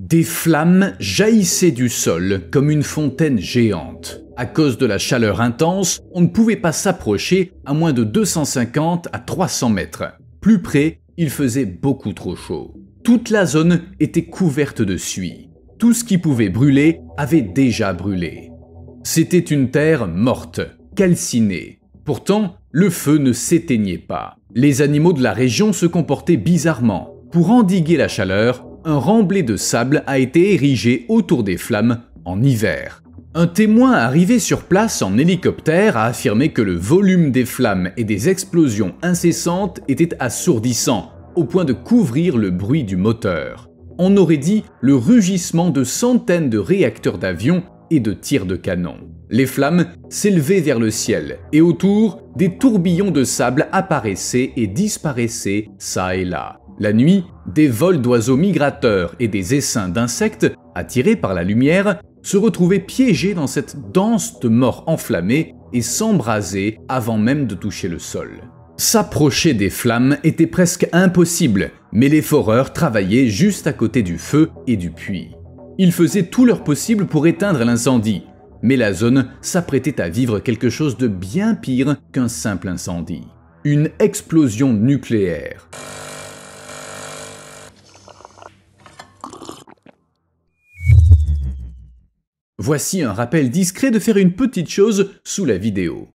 Des flammes jaillissaient du sol comme une fontaine géante. À cause de la chaleur intense, on ne pouvait pas s'approcher à moins de 250 à 300 mètres. Plus près, il faisait beaucoup trop chaud. Toute la zone était couverte de suie. Tout ce qui pouvait brûler avait déjà brûlé. C'était une terre morte, calcinée. Pourtant, le feu ne s'éteignait pas. Les animaux de la région se comportaient bizarrement. Pour endiguer la chaleur, un remblai de sable a été érigé autour des flammes en hiver. Un témoin arrivé sur place en hélicoptère a affirmé que le volume des flammes et des explosions incessantes était assourdissant, au point de couvrir le bruit du moteur. On aurait dit le rugissement de centaines de réacteurs d'avions et de tirs de canon. Les flammes s'élevaient vers le ciel, et autour, des tourbillons de sable apparaissaient et disparaissaient çà et là. La nuit, des vols d'oiseaux migrateurs et des essaims d'insectes, attirés par la lumière, se retrouvaient piégés dans cette danse de morts enflammés et s'embrasaient avant même de toucher le sol. S'approcher des flammes était presque impossible, mais les foreurs travaillaient juste à côté du feu et du puits. Ils faisaient tout leur possible pour éteindre l'incendie, mais la zone s'apprêtait à vivre quelque chose de bien pire qu'un simple incendie. Une explosion nucléaire. Voici un rappel discret de faire une petite chose sous la vidéo.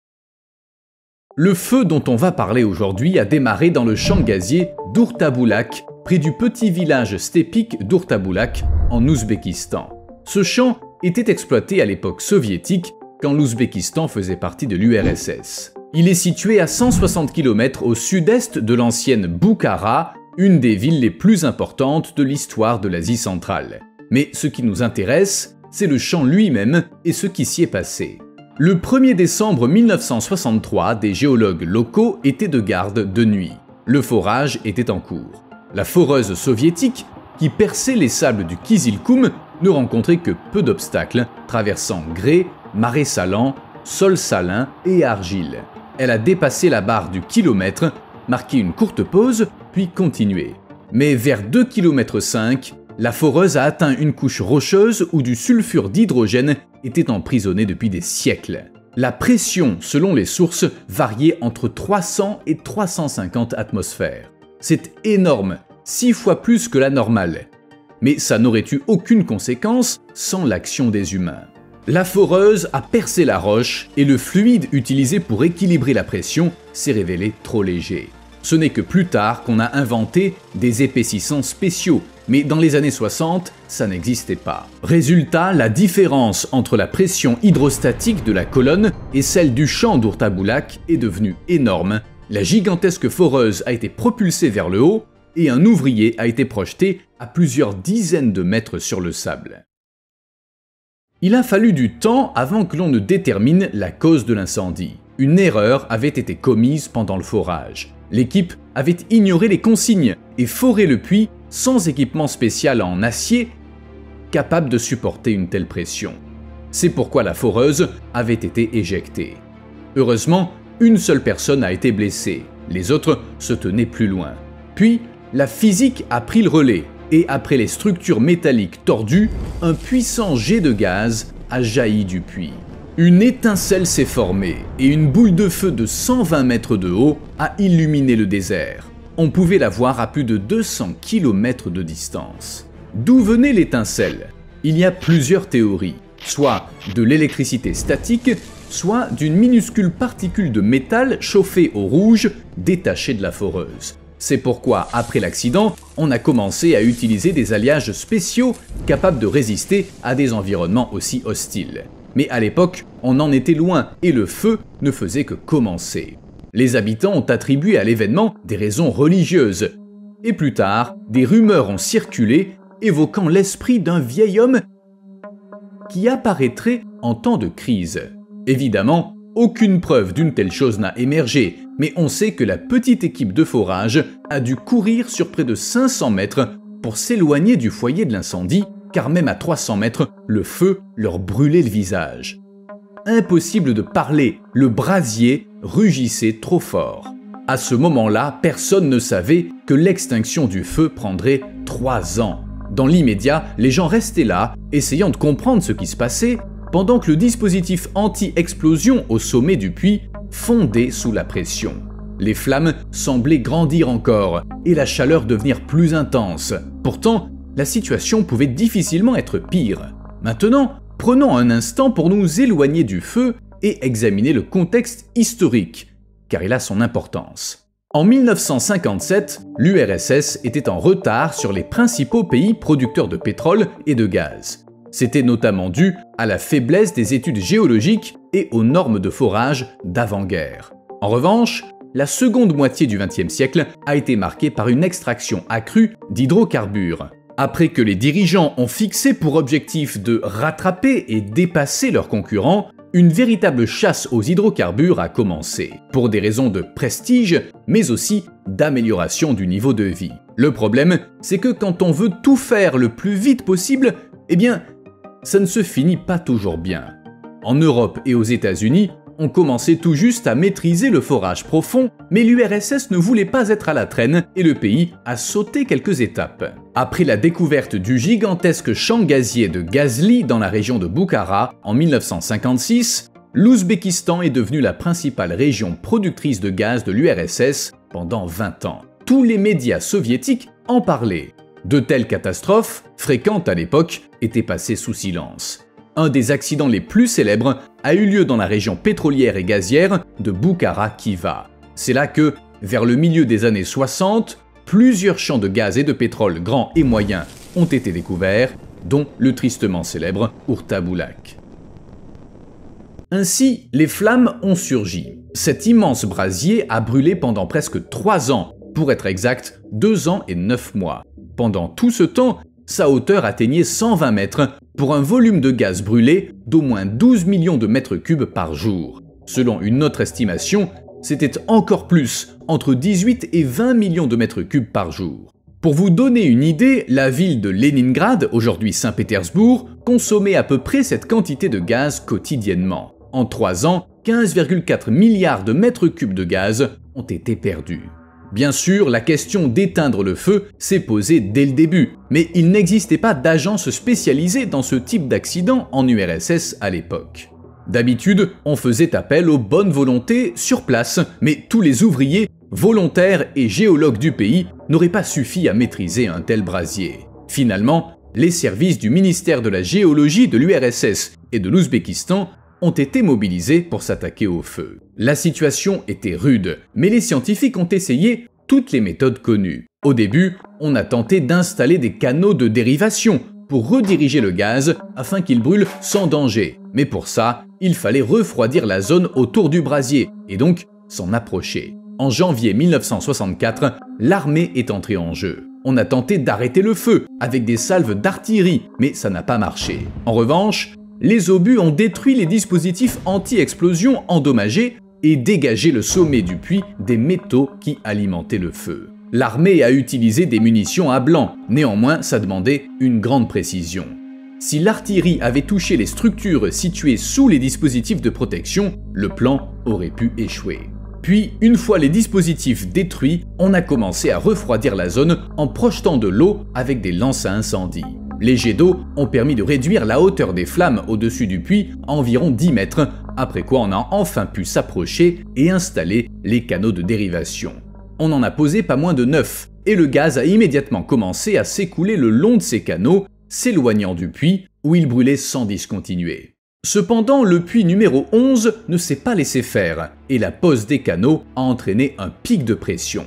Le feu dont on va parler aujourd'hui a démarré dans le champ gazier d'Urtabulak, près du petit village steppique d'Urtabulak, en Ouzbékistan. Ce champ était exploité à l'époque soviétique, quand l'Ouzbékistan faisait partie de l'URSS. Il est situé à 160 km au sud-est de l'ancienne Boukhara, une des villes les plus importantes de l'histoire de l'Asie centrale. Mais ce qui nous intéresse, c'est le champ lui-même et ce qui s'y est passé. Le 1er décembre 1963, des géologues locaux étaient de garde de nuit. Le forage était en cours. La foreuse soviétique, qui perçait les sables du Kizilkoum, ne rencontrait que peu d'obstacles, traversant grès, marais salants, sol salin et argile. Elle a dépassé la barre du kilomètre, marqué une courte pause, puis continué. Mais vers 2,5 km, la foreuse a atteint une couche rocheuse où du sulfure d'hydrogène était emprisonné depuis des siècles. La pression, selon les sources, variait entre 300 et 350 atmosphères. C'est énorme, 6 fois plus que la normale. Mais ça n'aurait eu aucune conséquence sans l'action des humains. La foreuse a percé la roche et le fluide utilisé pour équilibrer la pression s'est révélé trop léger. Ce n'est que plus tard qu'on a inventé des épaississants spéciaux, mais dans les années 60, ça n'existait pas. Résultat, la différence entre la pression hydrostatique de la colonne et celle du champ d'Urtabulak est devenue énorme. La gigantesque foreuse a été propulsée vers le haut et un ouvrier a été projeté à plusieurs dizaines de mètres sur le sable. Il a fallu du temps avant que l'on ne détermine la cause de l'incendie. Une erreur avait été commise pendant le forage. L'équipe avait ignoré les consignes et foré le puits sans équipement spécial en acier capable de supporter une telle pression. C'est pourquoi la foreuse avait été éjectée. Heureusement, une seule personne a été blessée, les autres se tenaient plus loin. Puis, la physique a pris le relais et après les structures métalliques tordues, un puissant jet de gaz a jailli du puits. Une étincelle s'est formée et une boule de feu de 120 mètres de haut a illuminé le désert. On pouvait la voir à plus de 200 km de distance. D'où venait l'étincelle? Il y a plusieurs théories, soit de l'électricité statique, soit d'une minuscule particule de métal chauffée au rouge détachée de la foreuse. C'est pourquoi, après l'accident, on a commencé à utiliser des alliages spéciaux capables de résister à des environnements aussi hostiles. Mais à l'époque, on en était loin et le feu ne faisait que commencer. Les habitants ont attribué à l'événement des raisons religieuses. Et plus tard, des rumeurs ont circulé évoquant l'esprit d'un vieil homme qui apparaîtrait en temps de crise. Évidemment, aucune preuve d'une telle chose n'a émergé, mais on sait que la petite équipe de forage a dû courir sur près de 500 mètres pour s'éloigner du foyer de l'incendie, car même à 300 mètres, le feu leur brûlait le visage. Impossible de parler, le brasier rugissait trop fort. À ce moment-là, personne ne savait que l'extinction du feu prendrait 3 ans. Dans l'immédiat, les gens restaient là, essayant de comprendre ce qui se passait, pendant que le dispositif anti-explosion au sommet du puits fondait sous la pression. Les flammes semblaient grandir encore et la chaleur devenir plus intense. Pourtant, la situation pouvait difficilement être pire. Maintenant, prenons un instant pour nous éloigner du feu et examiner le contexte historique, car il a son importance. En 1957, l'URSS était en retard sur les principaux pays producteurs de pétrole et de gaz. C'était notamment dû à la faiblesse des études géologiques et aux normes de forage d'avant-guerre. En revanche, la seconde moitié du XXe siècle a été marquée par une extraction accrue d'hydrocarbures. Après que les dirigeants ont fixé pour objectif de rattraper et dépasser leurs concurrents, une véritable chasse aux hydrocarbures a commencé, pour des raisons de prestige, mais aussi d'amélioration du niveau de vie. Le problème, c'est que quand on veut tout faire le plus vite possible, eh bien, ça ne se finit pas toujours bien. En Europe et aux États-Unis, on commençait tout juste à maîtriser le forage profond, mais l'URSS ne voulait pas être à la traîne et le pays a sauté quelques étapes. Après la découverte du gigantesque champ gazier de Gazli dans la région de Boukhara en 1956, l'Ouzbékistan est devenu la principale région productrice de gaz de l'URSS pendant 20 ans. Tous les médias soviétiques en parlaient. De telles catastrophes, fréquentes à l'époque, étaient passées sous silence. Un des accidents les plus célèbres a eu lieu dans la région pétrolière et gazière de Boukhara-Khiva. C'est là que, vers le milieu des années 60, plusieurs champs de gaz et de pétrole grands et moyens ont été découverts, dont le tristement célèbre Urtabulak. Ainsi, les flammes ont surgi. Cet immense brasier a brûlé pendant presque 3 ans, pour être exact, 2 ans et 9 mois. Pendant tout ce temps, sa hauteur atteignait 120 mètres pour un volume de gaz brûlé d'au moins 12 millions de mètres cubes par jour. Selon une autre estimation, c'était encore plus, entre 18 et 20 millions de mètres cubes par jour. Pour vous donner une idée, la ville de Leningrad, aujourd'hui Saint-Pétersbourg, consommait à peu près cette quantité de gaz quotidiennement. En 3 ans, 15,4 milliards de mètres cubes de gaz ont été perdus. Bien sûr, la question d'éteindre le feu s'est posée dès le début, mais il n'existait pas d'agence spécialisée dans ce type d'accident en URSS à l'époque. D'habitude, on faisait appel aux bonnes volontés sur place, mais tous les ouvriers, volontaires et géologues du pays n'auraient pas suffi à maîtriser un tel brasier. Finalement, les services du ministère de la Géologie de l'URSS et de l'Ouzbékistan ont été mobilisés pour s'attaquer au feu. La situation était rude, mais les scientifiques ont essayé toutes les méthodes connues. Au début, on a tenté d'installer des canaux de dérivation pour rediriger le gaz afin qu'il brûle sans danger. Mais pour ça, il fallait refroidir la zone autour du brasier et donc s'en approcher. En janvier 1964, l'armée est entrée en jeu. On a tenté d'arrêter le feu avec des salves d'artillerie, mais ça n'a pas marché. En revanche, les obus ont détruit les dispositifs anti-explosion endommagés et dégagé le sommet du puits des métaux qui alimentaient le feu. L'armée a utilisé des munitions à blanc, néanmoins ça demandait une grande précision. Si l'artillerie avait touché les structures situées sous les dispositifs de protection, le plan aurait pu échouer. Puis, une fois les dispositifs détruits, on a commencé à refroidir la zone en projetant de l'eau avec des lances à incendie. Les jets d'eau ont permis de réduire la hauteur des flammes au-dessus du puits à environ 10 mètres, après quoi on a enfin pu s'approcher et installer les canaux de dérivation. On en a posé pas moins de 9, et le gaz a immédiatement commencé à s'écouler le long de ces canaux, s'éloignant du puits où il brûlait sans discontinuer. Cependant, le puits numéro 11 ne s'est pas laissé faire, et la pose des canaux a entraîné un pic de pression.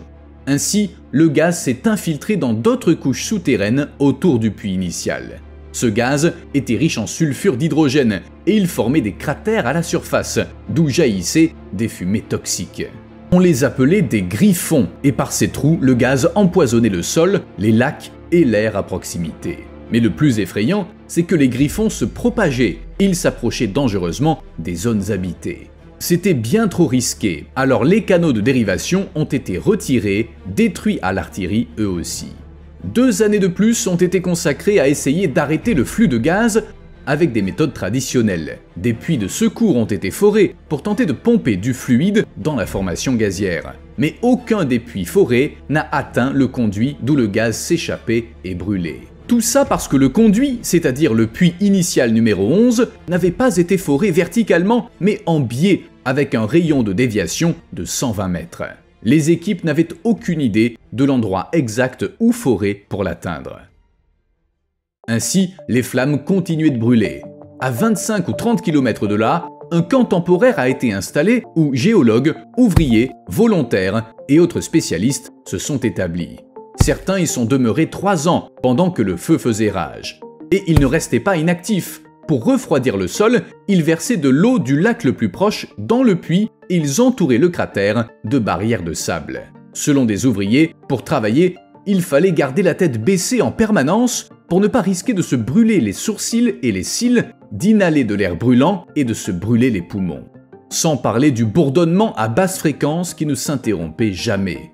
Ainsi, le gaz s'est infiltré dans d'autres couches souterraines autour du puits initial. Ce gaz était riche en sulfure d'hydrogène et il formait des cratères à la surface, d'où jaillissaient des fumées toxiques. On les appelait des griffons et par ces trous, le gaz empoisonnait le sol, les lacs et l'air à proximité. Mais le plus effrayant, c'est que les griffons se propageaient et ils s'approchaient dangereusement des zones habitées. C'était bien trop risqué, alors les canaux de dérivation ont été retirés, détruits à l'artillerie eux aussi. 2 années de plus ont été consacrées à essayer d'arrêter le flux de gaz avec des méthodes traditionnelles. Des puits de secours ont été forés pour tenter de pomper du fluide dans la formation gazière. Mais aucun des puits forés n'a atteint le conduit d'où le gaz s'échappait et brûlait. Tout ça parce que le conduit, c'est-à-dire le puits initial numéro 11, n'avait pas été foré verticalement, mais en biais, avec un rayon de déviation de 120 mètres. Les équipes n'avaient aucune idée de l'endroit exact où forer pour l'atteindre. Ainsi, les flammes continuaient de brûler. À 25 ou 30 km de là, un camp temporaire a été installé où géologues, ouvriers, volontaires et autres spécialistes se sont établis. Certains y sont demeurés 3 ans pendant que le feu faisait rage. Et ils ne restaient pas inactifs. Pour refroidir le sol, ils versaient de l'eau du lac le plus proche dans le puits et ils entouraient le cratère de barrières de sable. Selon des ouvriers, pour travailler, il fallait garder la tête baissée en permanence pour ne pas risquer de se brûler les sourcils et les cils, d'inhaler de l'air brûlant et de se brûler les poumons. Sans parler du bourdonnement à basse fréquence qui ne s'interrompait jamais.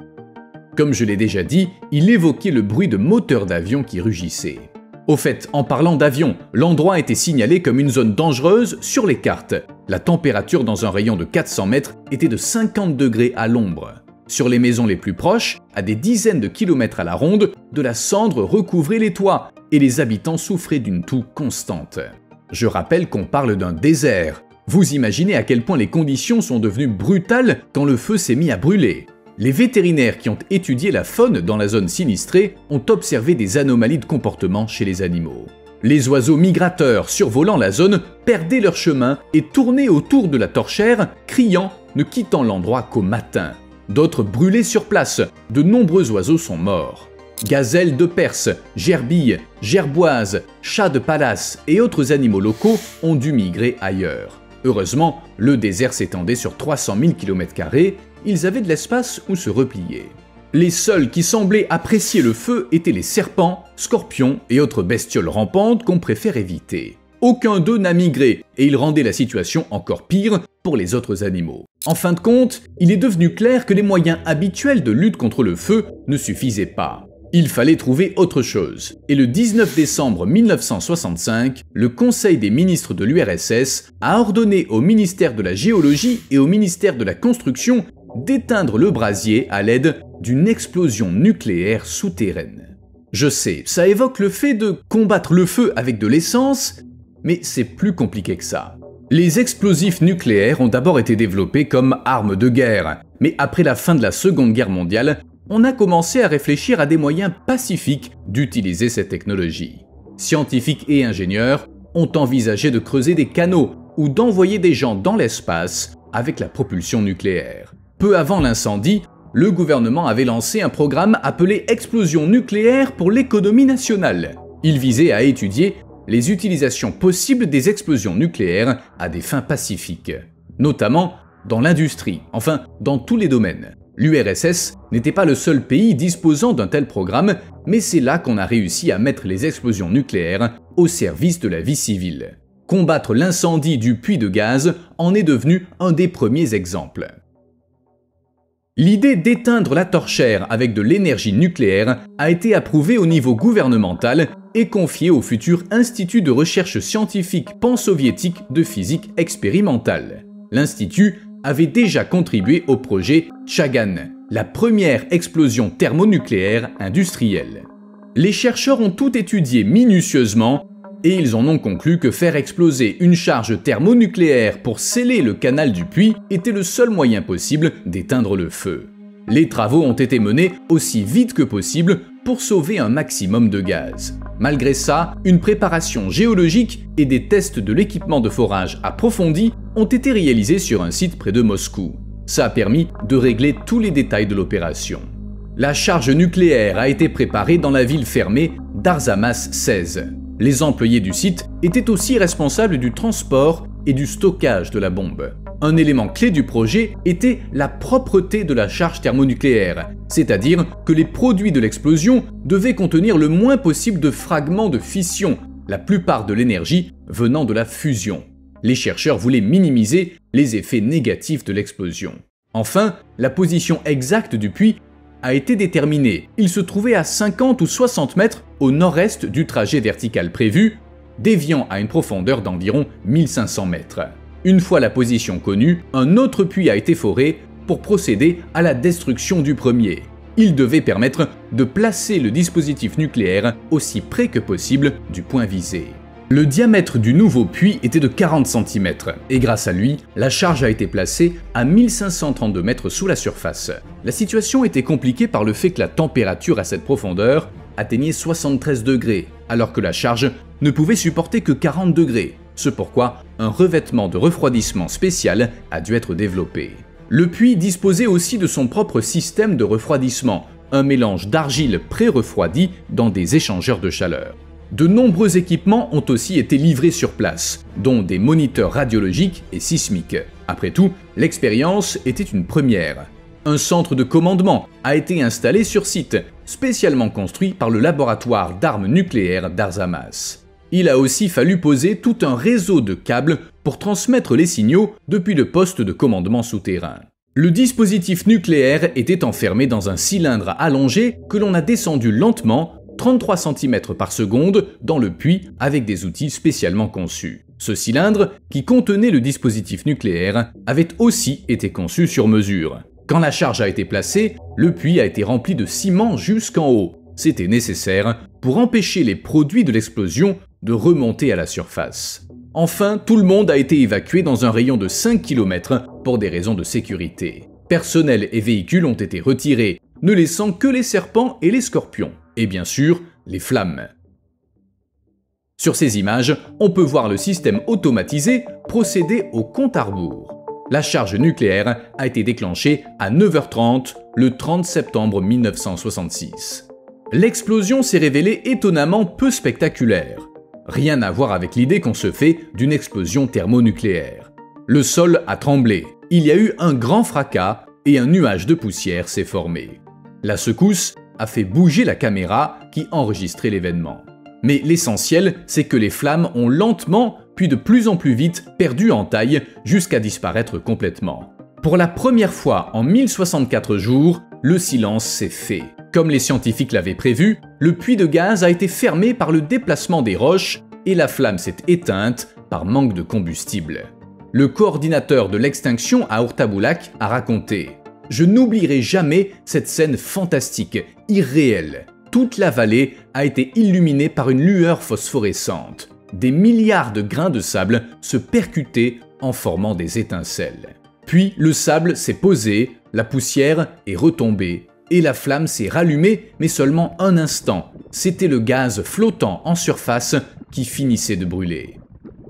Comme je l'ai déjà dit, il évoquait le bruit de moteurs d'avion qui rugissaient. Au fait, en parlant d'avion, l'endroit a été signalé comme une zone dangereuse sur les cartes. La température dans un rayon de 400 mètres était de 50 degrés à l'ombre. Sur les maisons les plus proches, à des dizaines de kilomètres à la ronde, de la cendre recouvrait les toits et les habitants souffraient d'une toux constante. Je rappelle qu'on parle d'un désert. Vous imaginez à quel point les conditions sont devenues brutales quand le feu s'est mis à brûler. Les vétérinaires qui ont étudié la faune dans la zone sinistrée ont observé des anomalies de comportement chez les animaux. Les oiseaux migrateurs survolant la zone perdaient leur chemin et tournaient autour de la torchère, criant, ne quittant l'endroit qu'au matin. D'autres brûlaient sur place, de nombreux oiseaux sont morts. Gazelles de Perse, gerbilles, gerboises, chats de palace et autres animaux locaux ont dû migrer ailleurs. Heureusement, le désert s'étendait sur 300 000 km², ils avaient de l'espace où se replier. Les seuls qui semblaient apprécier le feu étaient les serpents, scorpions et autres bestioles rampantes qu'on préfère éviter. Aucun d'eux n'a migré et il rendait la situation encore pire pour les autres animaux. En fin de compte, il est devenu clair que les moyens habituels de lutte contre le feu ne suffisaient pas. Il fallait trouver autre chose. Et le 19 décembre 1965, le Conseil des ministres de l'URSS a ordonné au ministère de la Géologie et au ministère de la Construction d'éteindre le brasier à l'aide d'une explosion nucléaire souterraine. Je sais, ça évoque le fait de combattre le feu avec de l'essence, mais c'est plus compliqué que ça. Les explosifs nucléaires ont d'abord été développés comme armes de guerre, mais après la fin de la Seconde Guerre mondiale, on a commencé à réfléchir à des moyens pacifiques d'utiliser cette technologie. Scientifiques et ingénieurs ont envisagé de creuser des canaux ou d'envoyer des gens dans l'espace avec la propulsion nucléaire. Peu avant l'incendie, le gouvernement avait lancé un programme appelé Explosion nucléaire pour l'économie nationale. Il visait à étudier les utilisations possibles des explosions nucléaires à des fins pacifiques, notamment dans l'industrie, enfin dans tous les domaines. L'URSS n'était pas le seul pays disposant d'un tel programme, mais c'est là qu'on a réussi à mettre les explosions nucléaires au service de la vie civile. Combattre l'incendie du puits de gaz en est devenu un des premiers exemples. L'idée d'éteindre la torchère avec de l'énergie nucléaire a été approuvée au niveau gouvernemental et confiée au futur Institut de recherche scientifique pan-soviétique de physique expérimentale. L'Institut avait déjà contribué au projet Tchagan, la première explosion thermonucléaire industrielle. Les chercheurs ont tout étudié minutieusement et ils en ont conclu que faire exploser une charge thermonucléaire pour sceller le canal du puits était le seul moyen possible d'éteindre le feu. Les travaux ont été menés aussi vite que possible pour sauver un maximum de gaz. Malgré ça, une préparation géologique et des tests de l'équipement de forage approfondis ont été réalisés sur un site près de Moscou. Ça a permis de régler tous les détails de l'opération. La charge nucléaire a été préparée dans la ville fermée d'Arzamas 16. Les employés du site étaient aussi responsables du transport et du stockage de la bombe. Un élément clé du projet était la propreté de la charge thermonucléaire, c'est-à-dire que les produits de l'explosion devaient contenir le moins possible de fragments de fission, la plupart de l'énergie venant de la fusion. Les chercheurs voulaient minimiser les effets négatifs de l'explosion. Enfin, la position exacte du puits a été déterminée. Il se trouvait à 50 ou 60 mètres au nord-est du trajet vertical prévu, déviant à une profondeur d'environ 1500 mètres. Une fois la position connue, un autre puits a été foré pour procéder à la destruction du premier. Il devait permettre de placer le dispositif nucléaire aussi près que possible du point visé. Le diamètre du nouveau puits était de 40 cm et grâce à lui, la charge a été placée à 1532 mètres sous la surface. La situation était compliquée par le fait que la température à cette profondeur atteignait 73 degrés, alors que la charge ne pouvait supporter que 40 degrés. C'est pourquoi un revêtement de refroidissement spécial a dû être développé. Le puits disposait aussi de son propre système de refroidissement, un mélange d'argile pré-refroidie dans des échangeurs de chaleur. De nombreux équipements ont aussi été livrés sur place, dont des moniteurs radiologiques et sismiques. Après tout, l'expérience était une première. Un centre de commandement a été installé sur site, spécialement construit par le laboratoire d'armes nucléaires d'Arzamas. Il a aussi fallu poser tout un réseau de câbles pour transmettre les signaux depuis le poste de commandement souterrain. Le dispositif nucléaire était enfermé dans un cylindre allongé que l'on a descendu lentement 33 cm par seconde dans le puits avec des outils spécialement conçus. Ce cylindre, qui contenait le dispositif nucléaire, avait aussi été conçu sur mesure. Quand la charge a été placée, le puits a été rempli de ciment jusqu'en haut. C'était nécessaire pour empêcher les produits de l'explosion de remonter à la surface. Enfin, tout le monde a été évacué dans un rayon de 5 km pour des raisons de sécurité. Personnel et véhicules ont été retirés, ne laissant que les serpents et les scorpions. Et bien sûr, les flammes. Sur ces images, on peut voir le système automatisé procéder au compte à rebours. La charge nucléaire a été déclenchée à 9h30 le 30 septembre 1966. L'explosion s'est révélée étonnamment peu spectaculaire. Rien à voir avec l'idée qu'on se fait d'une explosion thermonucléaire. Le sol a tremblé, il y a eu un grand fracas et un nuage de poussière s'est formé. La secousse a fait bouger la caméra qui enregistrait l'événement. Mais l'essentiel, c'est que les flammes ont lentement, puis de plus en plus vite, perdu en taille jusqu'à disparaître complètement. Pour la première fois en 1064 jours, le silence s'est fait. Comme les scientifiques l'avaient prévu, le puits de gaz a été fermé par le déplacement des roches et la flamme s'est éteinte par manque de combustible. Le coordinateur de l'extinction à Hurtabulaq a raconté « Je n'oublierai jamais cette scène fantastique, irréelle. Toute la vallée a été illuminée par une lueur phosphorescente. Des milliards de grains de sable se percutaient en formant des étincelles. Puis le sable s'est posé, la poussière est retombée. Et la flamme s'est rallumée, mais seulement un instant. C'était le gaz flottant en surface qui finissait de brûler.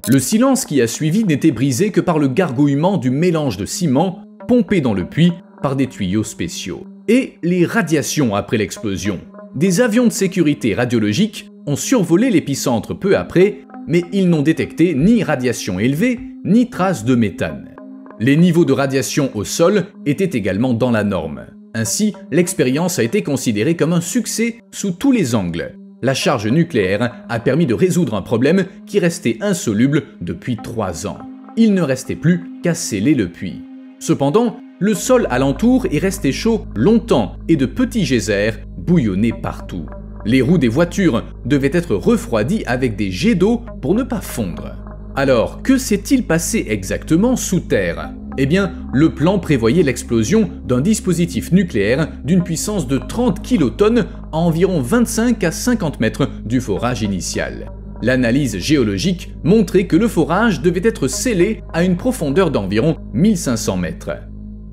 Le silence qui a suivi n'était brisé que par le gargouillement du mélange de ciment pompé dans le puits par des tuyaux spéciaux. Et les radiations après l'explosion. Des avions de sécurité radiologiques ont survolé l'épicentre peu après, mais ils n'ont détecté ni radiation élevée, ni traces de méthane. Les niveaux de radiation au sol étaient également dans la norme. Ainsi, l'expérience a été considérée comme un succès sous tous les angles. La charge nucléaire a permis de résoudre un problème qui restait insoluble depuis 3 ans. Il ne restait plus qu'à sceller le puits. Cependant, le sol alentour est resté chaud longtemps et de petits geysers bouillonnaient partout. Les roues des voitures devaient être refroidies avec des jets d'eau pour ne pas fondre. Alors, que s'est-il passé exactement sous terre ? Eh bien, le plan prévoyait l'explosion d'un dispositif nucléaire d'une puissance de 30 kilotonnes à environ 25 à 50 mètres du forage initial. L'analyse géologique montrait que le forage devait être scellé à une profondeur d'environ 1500 mètres.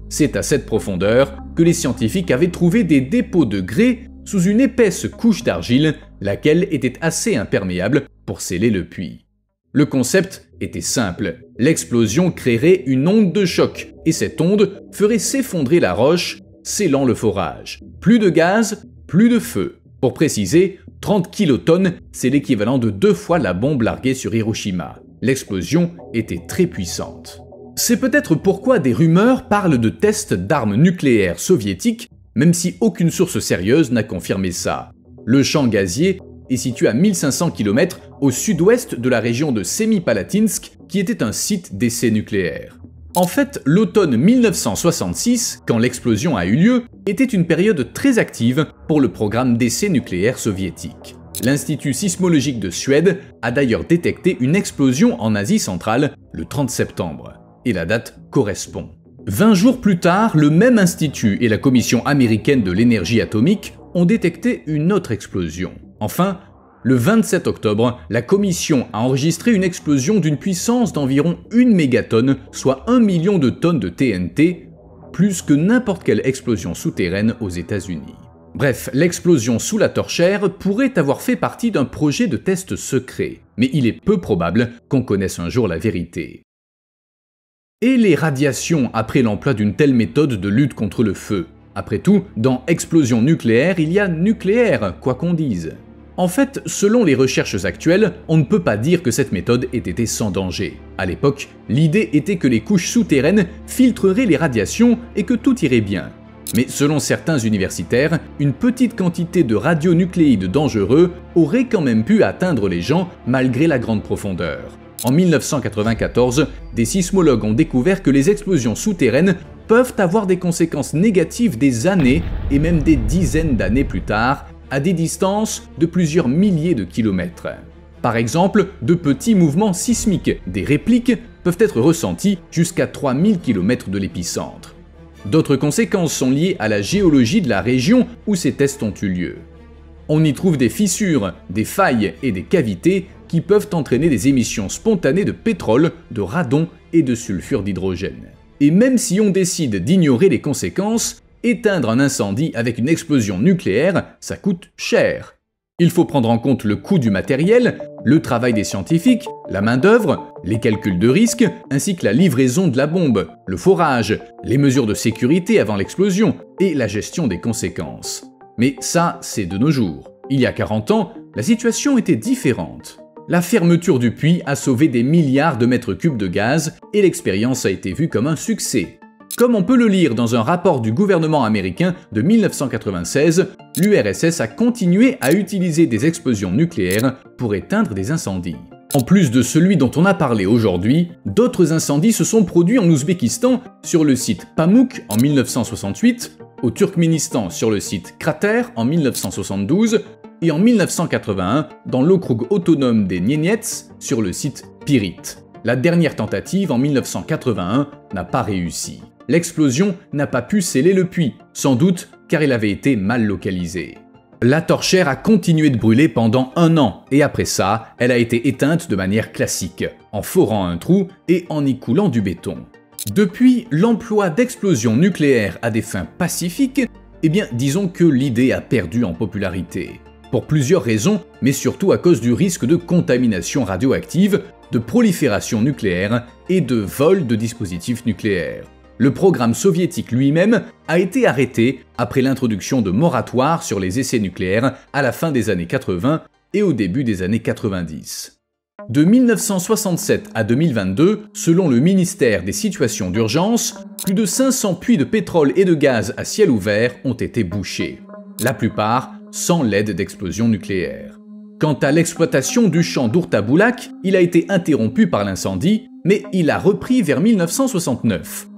C'est à cette profondeur que les scientifiques avaient trouvé des dépôts de grès sous une épaisse couche d'argile, laquelle était assez imperméable pour sceller le puits. Le concept était simple, l'explosion créerait une onde de choc et cette onde ferait s'effondrer la roche, scellant le forage. Plus de gaz, plus de feu. Pour préciser, 30 kilotonnes, c'est l'équivalent de 2 fois la bombe larguée sur Hiroshima. L'explosion était très puissante. C'est peut-être pourquoi des rumeurs parlent de tests d'armes nucléaires soviétiques, même si aucune source sérieuse n'a confirmé ça. Le champ gazier est situé à 1500 km au sud-ouest de la région de Semipalatinsk, qui était un site d'essai nucléaire. En fait, l'automne 1966, quand l'explosion a eu lieu, était une période très active pour le programme d'essai nucléaire soviétique. L'Institut sismologique de Suède a d'ailleurs détecté une explosion en Asie centrale le 30 septembre. Et la date correspond. 20 jours plus tard, le même institut et la Commission américaine de l'énergie atomique ont détecté une autre explosion. Enfin, le 27 octobre, la Commission a enregistré une explosion d'une puissance d'environ 1 mégatonne, soit 1 million de tonnes de TNT, plus que n'importe quelle explosion souterraine aux États-Unis. Bref, l'explosion sous la Torchère pourrait avoir fait partie d'un projet de test secret, mais il est peu probable qu'on connaisse un jour la vérité. Et les radiations après l'emploi d'une telle méthode de lutte contre le feu? Après tout, dans explosion nucléaire, il y a nucléaire, quoi qu'on dise. En fait, selon les recherches actuelles, on ne peut pas dire que cette méthode ait été sans danger. À l'époque, l'idée était que les couches souterraines filtreraient les radiations et que tout irait bien. Mais selon certains universitaires, une petite quantité de radionucléides dangereux aurait quand même pu atteindre les gens malgré la grande profondeur. En 1994, des sismologues ont découvert que les explosions souterraines peuvent avoir des conséquences négatives des années et même des dizaines d'années plus tard, à des distances de plusieurs milliers de kilomètres. Par exemple, de petits mouvements sismiques, des répliques, peuvent être ressentis jusqu'à 3000 km de l'épicentre. D'autres conséquences sont liées à la géologie de la région où ces tests ont eu lieu. On y trouve des fissures, des failles et des cavités qui peuvent entraîner des émissions spontanées de pétrole, de radon et de sulfure d'hydrogène. Et même si on décide d'ignorer les conséquences, éteindre un incendie avec une explosion nucléaire, ça coûte cher. Il faut prendre en compte le coût du matériel, le travail des scientifiques, la main-d'œuvre, les calculs de risque, ainsi que la livraison de la bombe, le forage, les mesures de sécurité avant l'explosion et la gestion des conséquences. Mais ça, c'est de nos jours. Il y a 40 ans, la situation était différente. La fermeture du puits a sauvé des milliards de mètres cubes de gaz et l'expérience a été vue comme un succès. Comme on peut le lire dans un rapport du gouvernement américain de 1996, l'URSS a continué à utiliser des explosions nucléaires pour éteindre des incendies. En plus de celui dont on a parlé aujourd'hui, d'autres incendies se sont produits en Ouzbékistan sur le site Pamuk en 1968, au Turkménistan sur le site Krater en 1972 et en 1981 dans l'okrug autonome des Nenets sur le site Pirit. La dernière tentative en 1981 n'a pas réussi. L'explosion n'a pas pu sceller le puits, sans doute car il avait été mal localisé. La Torchère a continué de brûler pendant 1 an, et après ça, elle a été éteinte de manière classique, en forant un trou et en y coulant du béton. Depuis, l'emploi d'explosions nucléaires à des fins pacifiques, eh bien, disons que l'idée a perdu en popularité. Pour plusieurs raisons, mais surtout à cause du risque de contamination radioactive, de prolifération nucléaire et de vol de dispositifs nucléaires. Le programme soviétique lui-même a été arrêté après l'introduction de moratoires sur les essais nucléaires à la fin des années 80 et au début des années 90. De 1967 à 2022, selon le ministère des Situations d'urgence, plus de 500 puits de pétrole et de gaz à ciel ouvert ont été bouchés. La plupart sans l'aide d'explosions nucléaires. Quant à l'exploitation du champ d'Ourtabulak, il a été interrompu par l'incendie, mais il a repris vers 1969.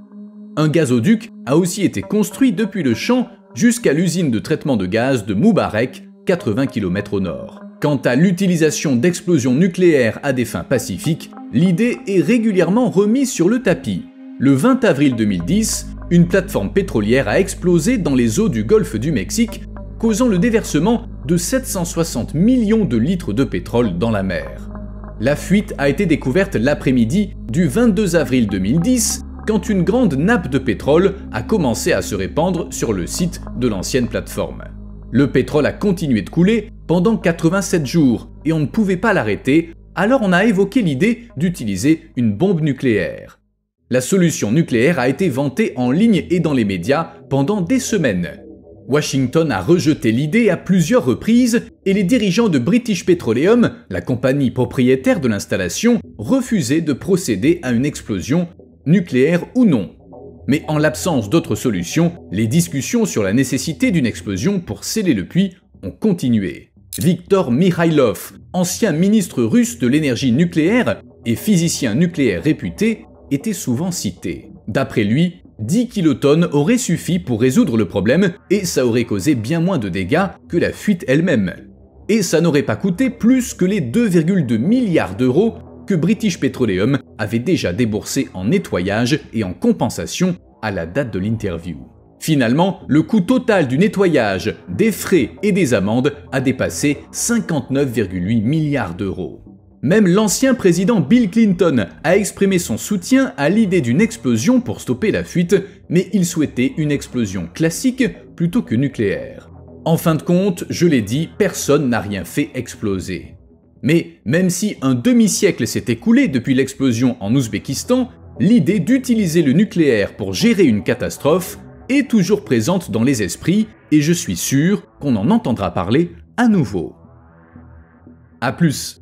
Un gazoduc a aussi été construit depuis le champ jusqu'à l'usine de traitement de gaz de Moubarek, 80 km au nord. Quant à l'utilisation d'explosions nucléaires à des fins pacifiques, l'idée est régulièrement remise sur le tapis. Le 20 avril 2010, une plateforme pétrolière a explosé dans les eaux du golfe du Mexique, causant le déversement de 760 millions de litres de pétrole dans la mer. La fuite a été découverte l'après-midi du 22 avril 2010, quand une grande nappe de pétrole a commencé à se répandre sur le site de l'ancienne plateforme. Le pétrole a continué de couler pendant 87 jours et on ne pouvait pas l'arrêter, alors on a évoqué l'idée d'utiliser une bombe nucléaire. La solution nucléaire a été vantée en ligne et dans les médias pendant des semaines. Washington a rejeté l'idée à plusieurs reprises et les dirigeants de British Petroleum, la compagnie propriétaire de l'installation, refusaient de procéder à une explosion, nucléaire ou non. Mais en l'absence d'autres solutions, les discussions sur la nécessité d'une explosion pour sceller le puits ont continué. Viktor Mikhailov, ancien ministre russe de l'énergie nucléaire et physicien nucléaire réputé, était souvent cité. D'après lui, 10 kilotonnes auraient suffi pour résoudre le problème et ça aurait causé bien moins de dégâts que la fuite elle-même. Et ça n'aurait pas coûté plus que les 2,2 milliards d'euros que British Petroleum avait déjà déboursé en nettoyage et en compensation à la date de l'interview. Finalement, le coût total du nettoyage, des frais et des amendes a dépassé 59,8 milliards d'euros. Même l'ancien président Bill Clinton a exprimé son soutien à l'idée d'une explosion pour stopper la fuite, mais il souhaitait une explosion classique plutôt que nucléaire. En fin de compte, je l'ai dit, personne n'a rien fait exploser. Mais même si un demi-siècle s'est écoulé depuis l'explosion en Ouzbékistan, l'idée d'utiliser le nucléaire pour gérer une catastrophe est toujours présente dans les esprits et je suis sûr qu'on en entendra parler à nouveau. À plus.